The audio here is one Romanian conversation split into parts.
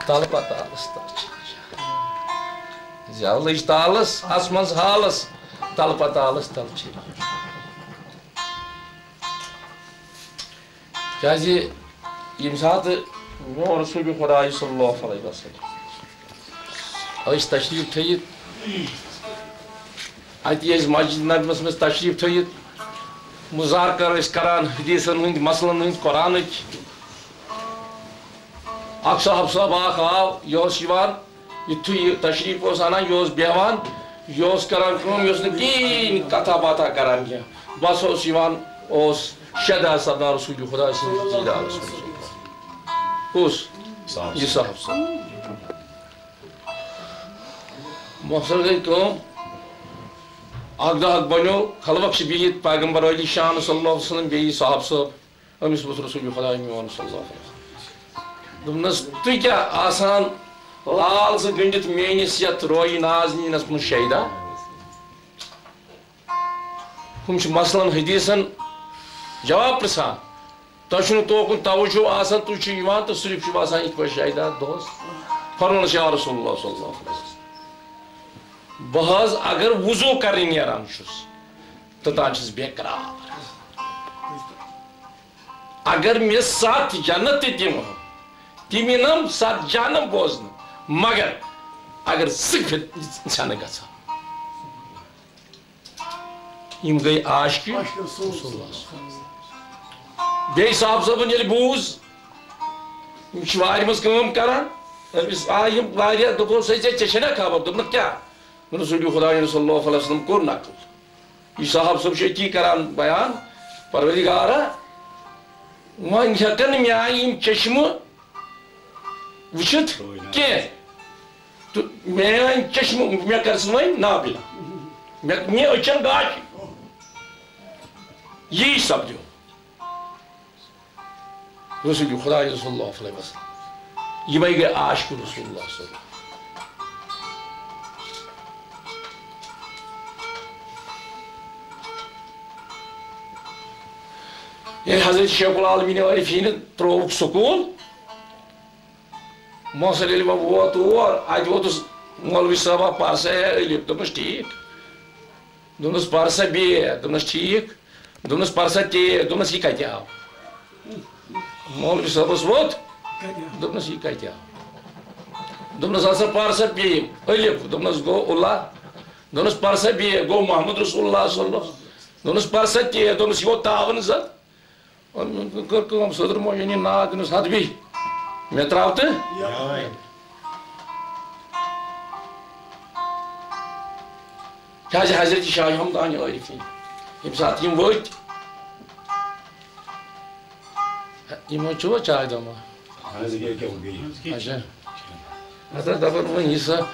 Tal patalas tal. Zalış talas, asmans halas. Tal patalas tal çi. Kazi imsatı o Resulü Hudayi sallallahu aleyhi ve sellem. Ayış taşrif teyit. Aytiyez Masjid Nabimizimiz taşrif teyit. Muzakara karan hadisin masalanın Kur'an'ık. Aksa hapsa bağ yos yivan. Itu taşrif olsana yos bevan. Yos karan krum yosunu kin kata bata karan ya. Basos yivan os şeda sabna Resulü Hudayi sallallahu aleyhi ve sellem. Us. Yusuf. Maksud ki Agda bano kalvakşı biyit Peygamber Ali Şanı sallallahu aleyhi ve sellem beyi sahabsı Amis bu Resulü Hudayi sallallahu aleyhi ve sellem. Dumnas tüyke asan lalsı gündüt menisiyat royi nazni nasıl şeyda. Kumş masalan hadisin cevap prsan. Taşını tokun tavucu asan tuçu iman da sürüp şu asan ilk başayda dost. Farnı ya Resulullah sallallahu aleyhi ve sellem. Bahaz agar wuzu karin yaranmışız. Tutançız bekrar. Agar mes saat cennet edim. Timinam saat canım bozdu. Magar agar sık insanı gasa. İmgay aşkı Resulullah. Bey sahibin yeri buz. Müşvarimiz kımım karan. Biz ayım variya dokun sayıca çeşene kabardım. Ne kya? Resulü Hudayi sallallahu aleyhi ve sellem kur nakıl. İsahab sab şey karan bayan. Parverdigara. Man yakın miyayim çeşmi. Vücut ki. Miyayim çeşmi miya karsınayım ne yapayım? Miya açan gâç. Yih sab diyor. Resulü Hudayi sallallahu aleyhi ve sellem. Yemeğe aşk Resulullah sallallahu aleyhi ve sellem. Yani Hazreti Şeyhul Alemine Arifinin trovuk sokul. Masaleli babu tuar, aja otus Maulvi Sabah parsa elip donos tik. Donos parsa be, donos tik. Donos parsa te, donos ikatya. Maulvi Sabah svot. Donos ikatya. Donos asa parsa be, elip donos go Allah. Donos parsa be, go Muhammed Resulullah sallallahu aleyhi ve sellem. Donos parsa te, donos yo tavın zat. Kırkım sözür mojeni nadınız hadi bir metravtı. Kazi Hazreti Şahi Hamdani Arifin. İmsatayım vöt. İmo çoğu çaydı ama. Hazreti gereken o değil. Aşağı. Hatta da var bu insan.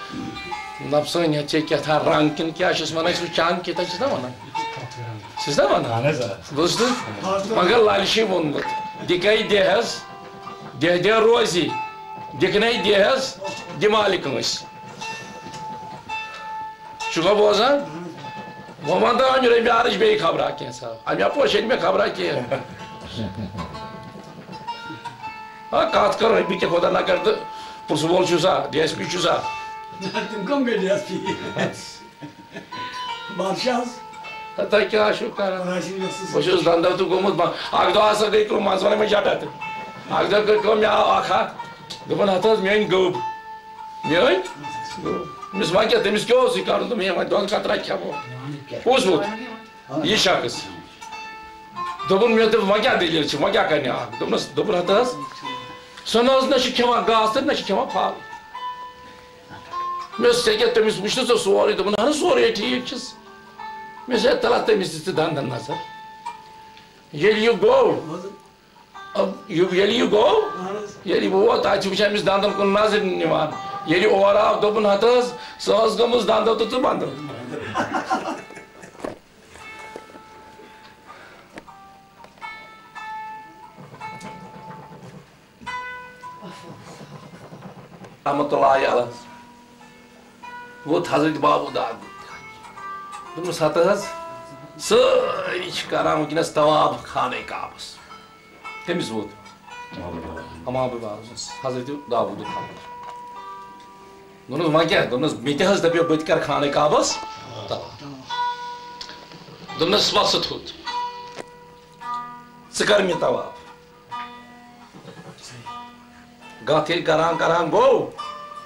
Napsın ya çekyat ha rankin ki aşıs mana su çan ki taşıda mana. Sizde mana? Dostu. Magal lalişi bundu. Dikay dehaz. Dehde rozi. Diknay dehaz. Dimalikimiz. Şuna bozan. Momanda önce bir arış beyi kabra ki sağ. Ami apoşet mi kabra ki? Ha kat kar bir ke koda na kardı. Pursubol çuza, DSP çuza. Tuмкам geliyor DSP. Barşaz. Hatta ki aşık kara. Raşid'siz. Boşuz danda tu gomuz ba. Agda asa de kru manzone me jatat. Agda kırkom ya akha. Duman hatas meyin gob. Meyin? Mis vakit temiz ki olsun kardı meyin don katra kya bu. Uzvut. İyi şakız. Duman meyin de vakit delir çi vakit kanya. Duman hatas. Sonra az naşı kema gastır naşı kema pal. Mesela temiz müştese soruyordu bunu hani soruyor diyeceğiz. Mesela talat temizliği dandan nazar. Yeli you go. Yeli you go. Yeli bu vat açmışımız dandan kun nazar nivan. Yeli ovara dobun hatas sağızgımız dandan tutu bandı. Rahmetullahi aleyh. Bu Hazreti Babu da. Bunu satırız. Sırı çıkaran ki tavab khane kabus. Temiz bu. Ama bu var. Hazreti Davud'u kabus. दोनों वहाँ क्या दोनों मिटे हंस दबियो बच कर खाने का बस दोनों स्वास्थ्य होत सिकर में तवाब गाथिल करां गो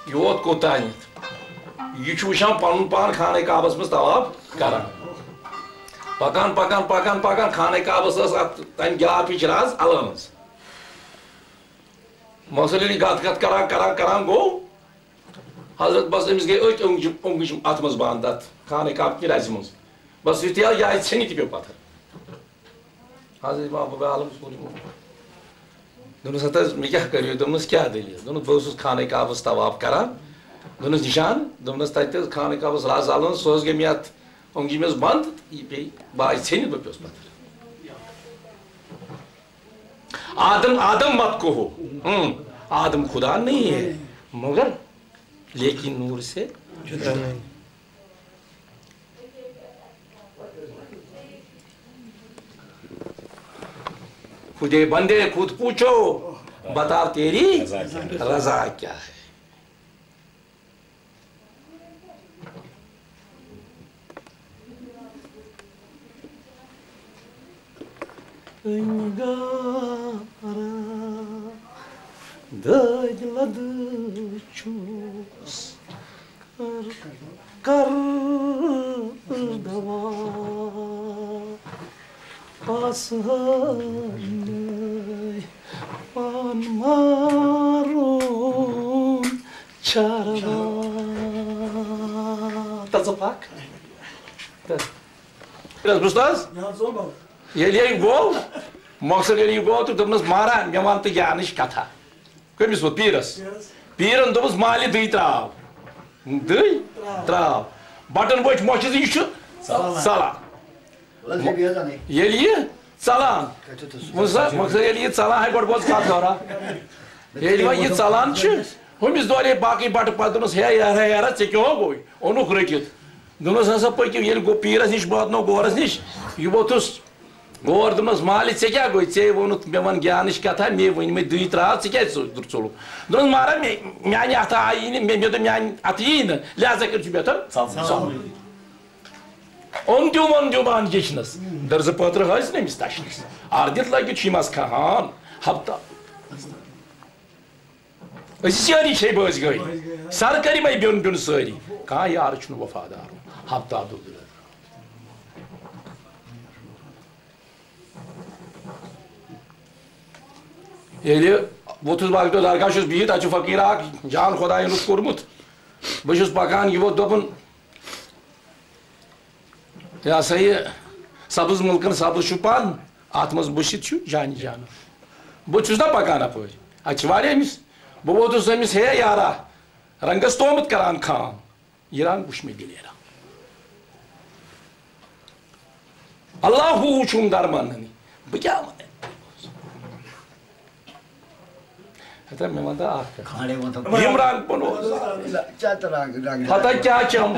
योत को तानित ये चूशां पान खाने का बस मस्त तवाब करां पकान खाने का बस तन ग्यार पिछराज अलमस मौसली गत करां गो हजरत बस अमिस गई अंग अत मज बांध खाने का किराज मज बस युतिया या छनी पे पत्थर हजरत बाबा आलम दोनों सत मे क्या करियो दोनों क्या दलील दोनों बहुत खाने का बस तवाब करा दोनों निशान दोनों तत खाने का बस राज आलन सो गई मे अत अंगी में बंद ये पे बाज छनी पे पत्थर आदम मत को हो आदम खुदा नहीं है मगर लेकिन नूर से जुदा नहीं खुदे बंदे खुद पूछो बता तेरी रजा क्या है dayladı çuz kar dava pashanay pan marun çarva tazapak biraz bustaz Ya zor baba. Yeliğin gol maksud yeliğin gol tuttuğumuz mara yamantı yanlış kata Көмес вот пирос. Пирон добус мали дый трав. Дый трав. Батон боч мочиз ищу. Сала. Елье салан. Муза максад елье салан hay gol boz kat ora. Елье ये салан çı. Hümiz dole baki bat padunus heyara çekiyor goy. Onu kırıkıt. Dunus hasa peki yel go piras niş bat no goras niş. Yubotus Gordumuz mali çeker koy, onu bevan yanlış kata me vın me duy tra çeker durçulu. Dunuz mara me yani ata ayini me yodum yani atıyını lazak ütübeter. Sağ. On diuman geçiniz. Derzı patır hayız ne mistaşınız. Arditla geçimaz kahan. Hafta. Isiyani şey boz goy. Sarkari may bön söyle. Ka yar şunu vafadarım. Hafta doldur. Eli 30 bakto dargaşız biyit açı fakira can Xodayın rut kurmut. Bışız bakan gibi dopun ya sayı sabız mılkın sabız şupan atmaz bışıt şu cani canı. Bu çuzda bakana poy. Açı var yemiş. Bu 30 emis heye yara. Rangas tomut karan kan. İran kuşme dilera. Allahu uçum darmanını. Bu क्या Hatta memada arka. Yimran bunu. Hatta क्या çam.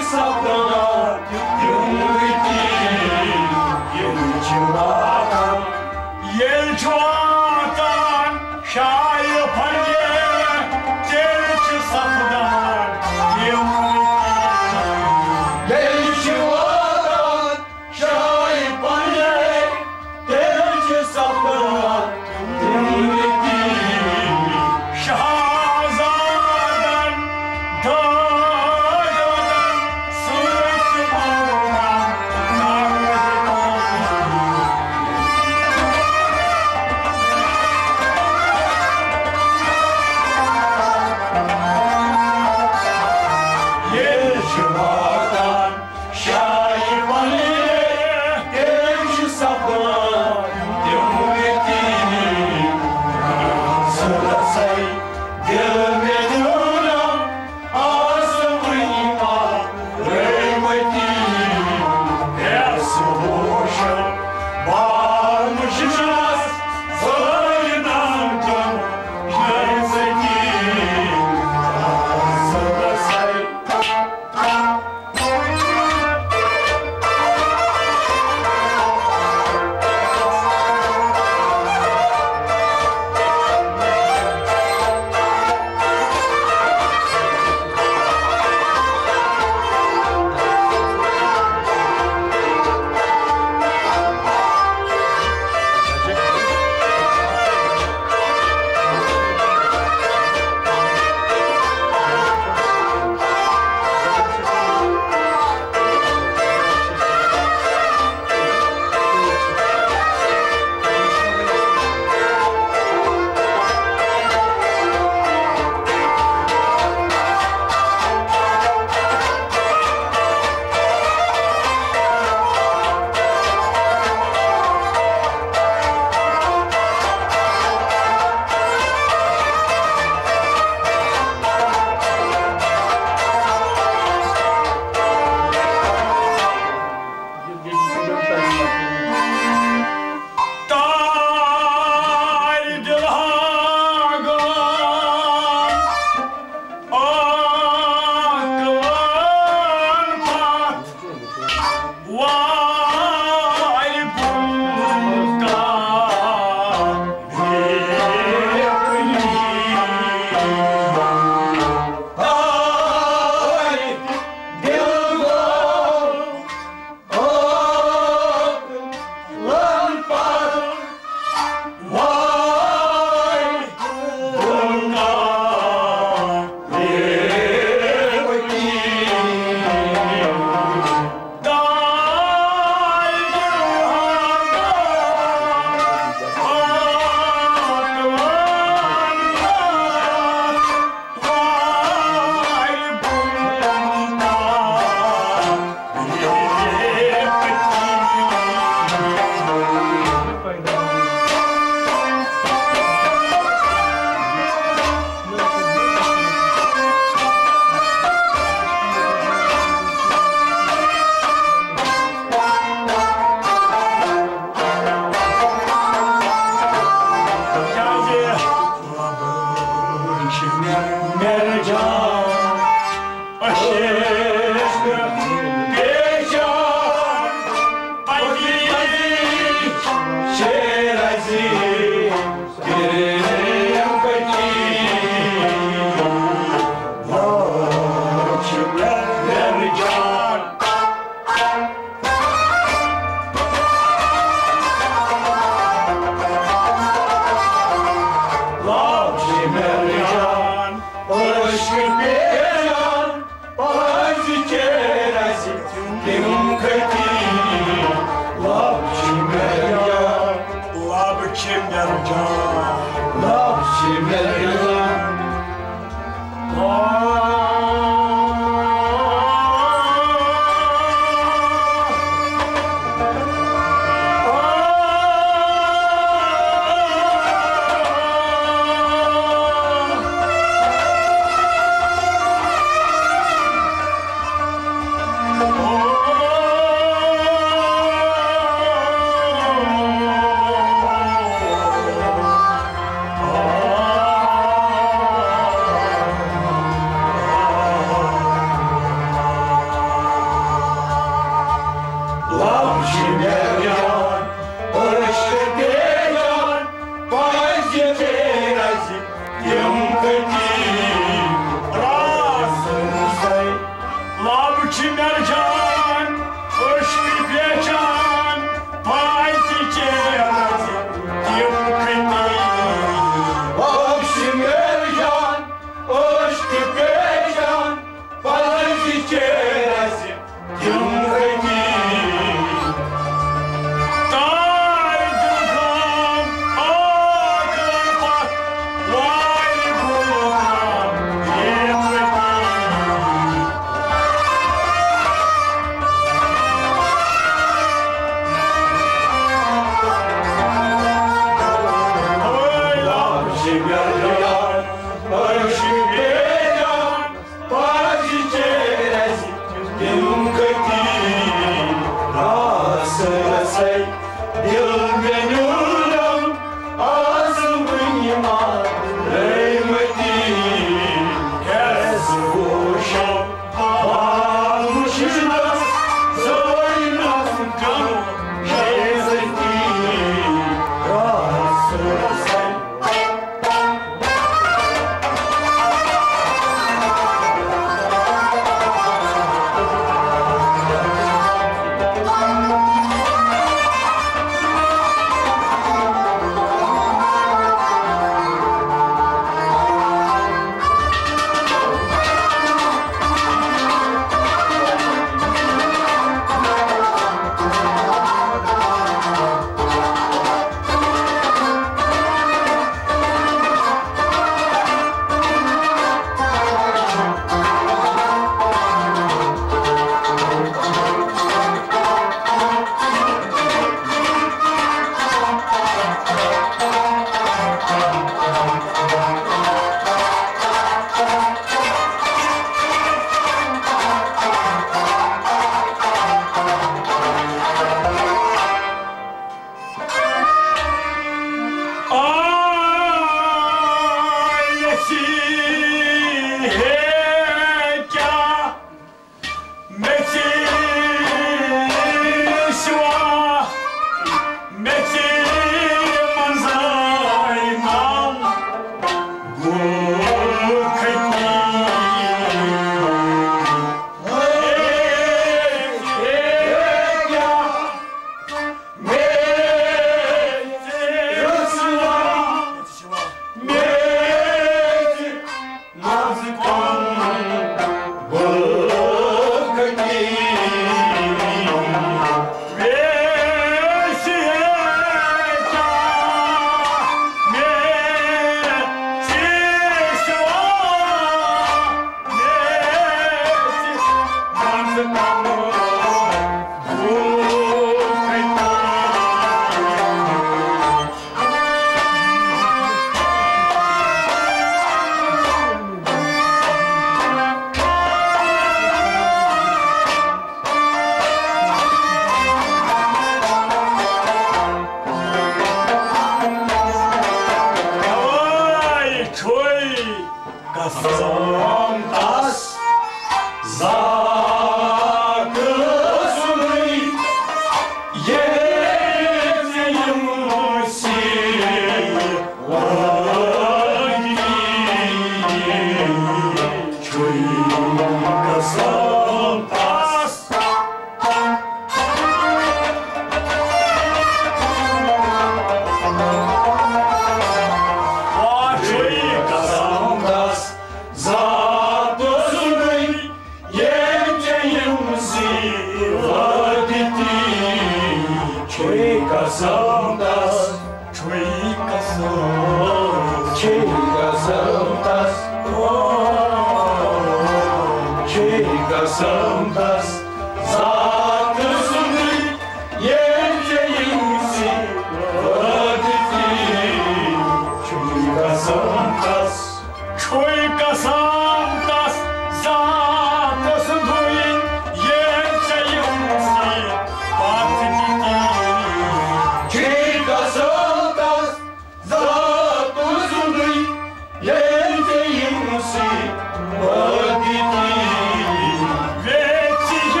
Veci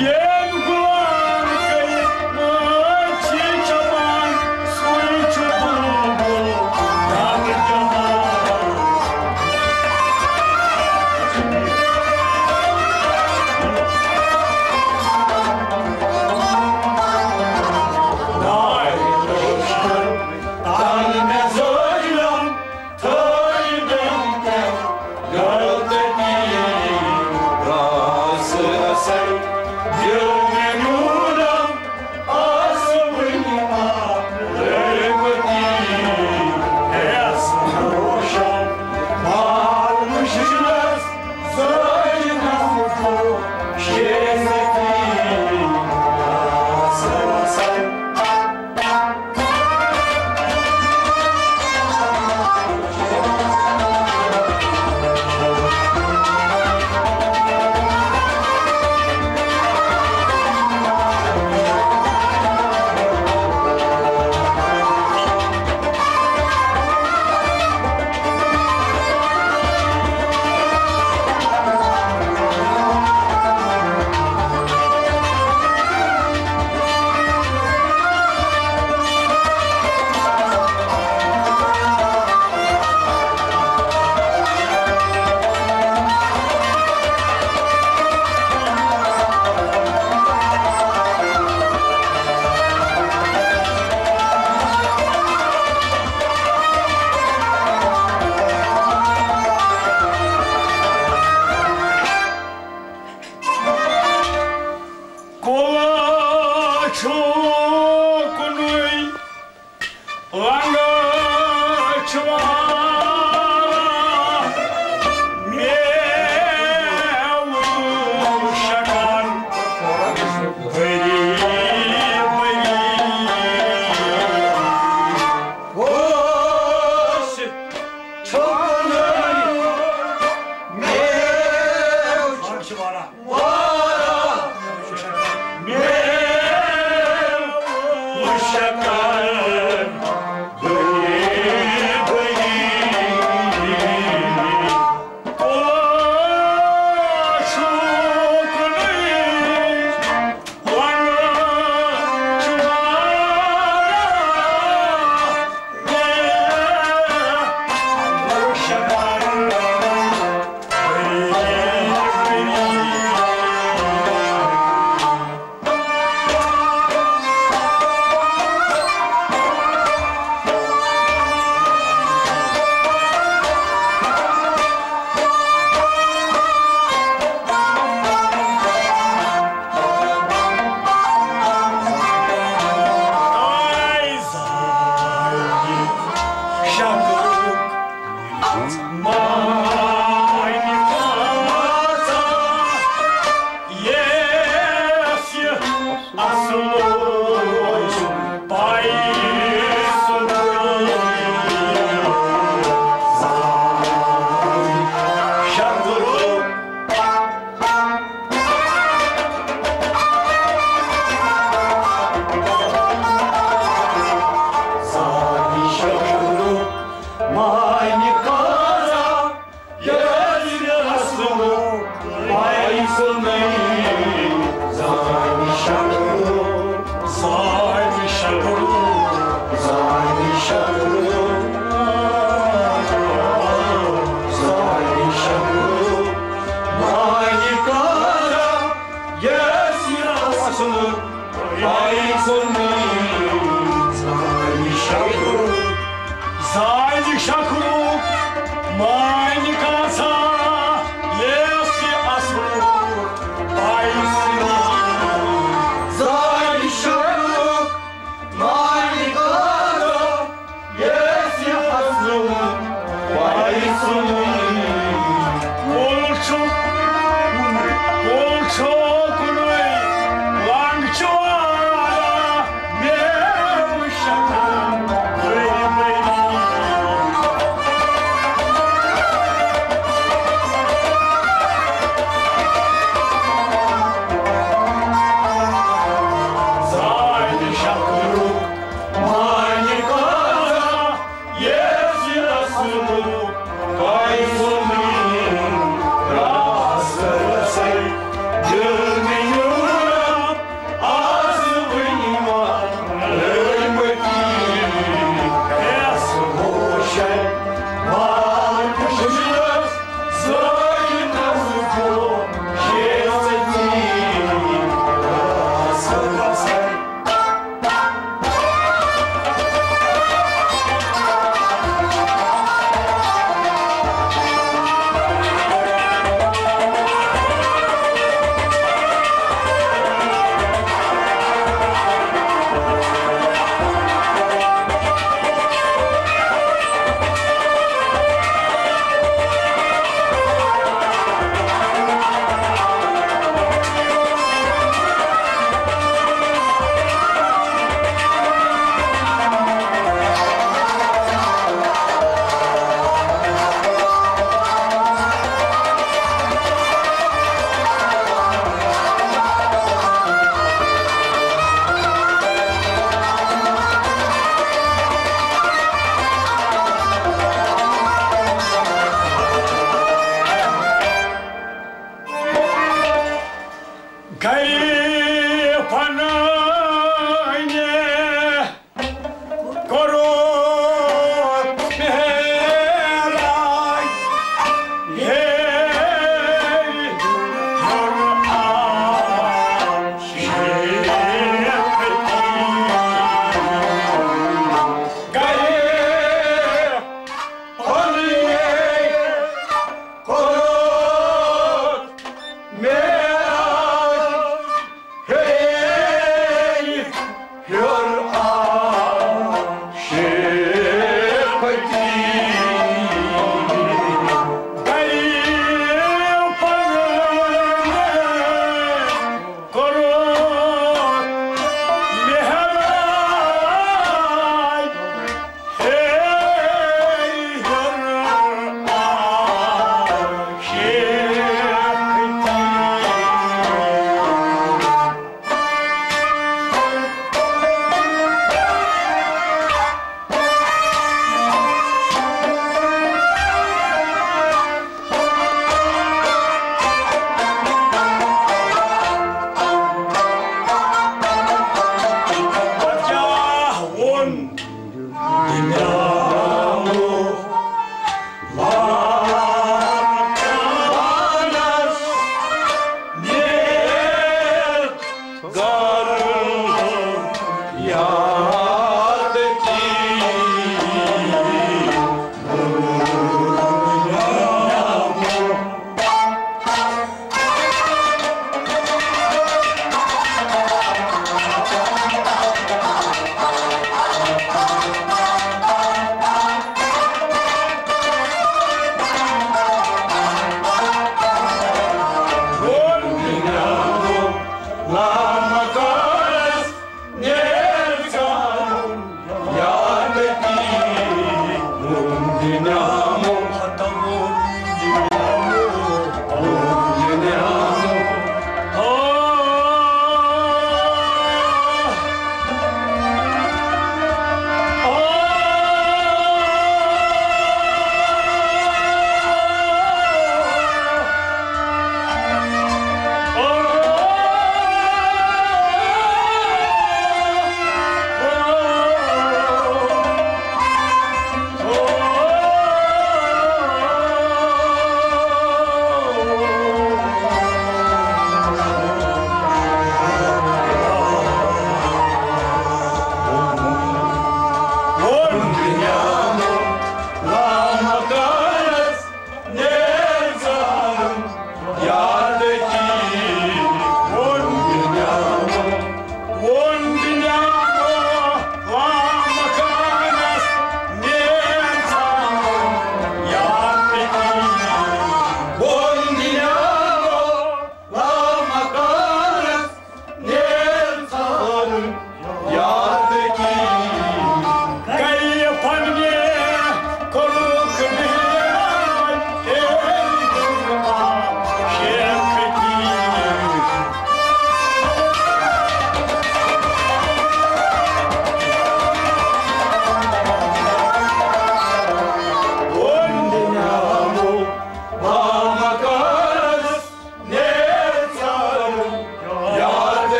Yem guan kayıp mı?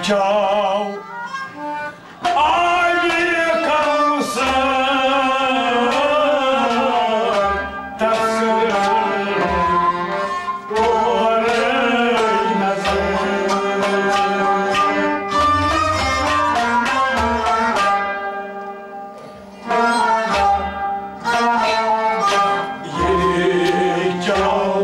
çav Ali kalsın tasır oynasın yeni çav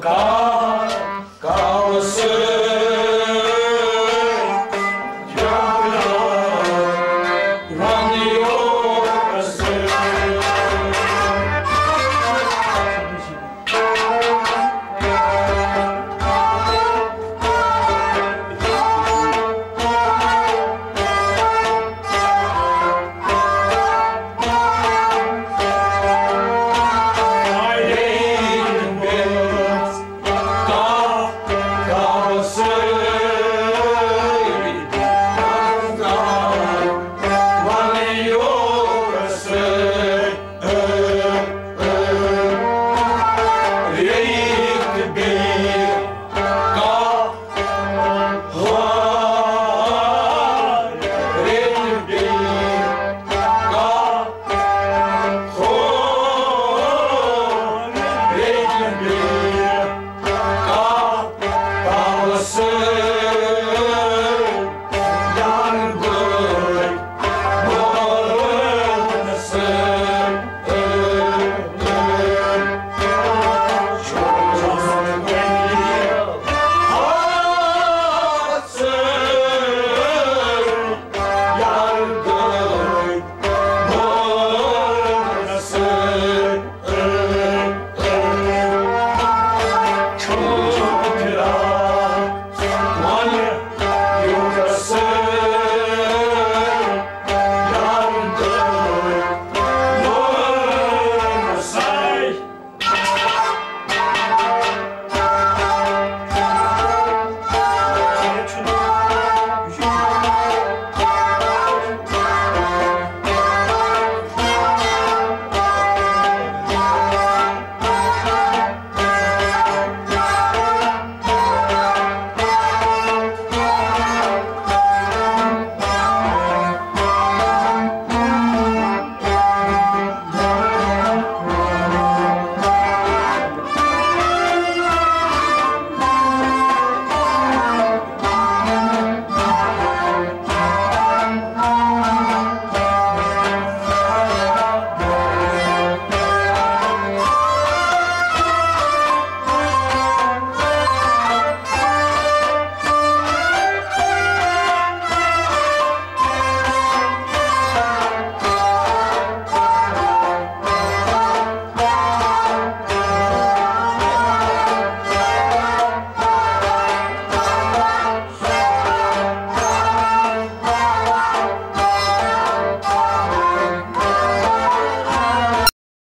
God.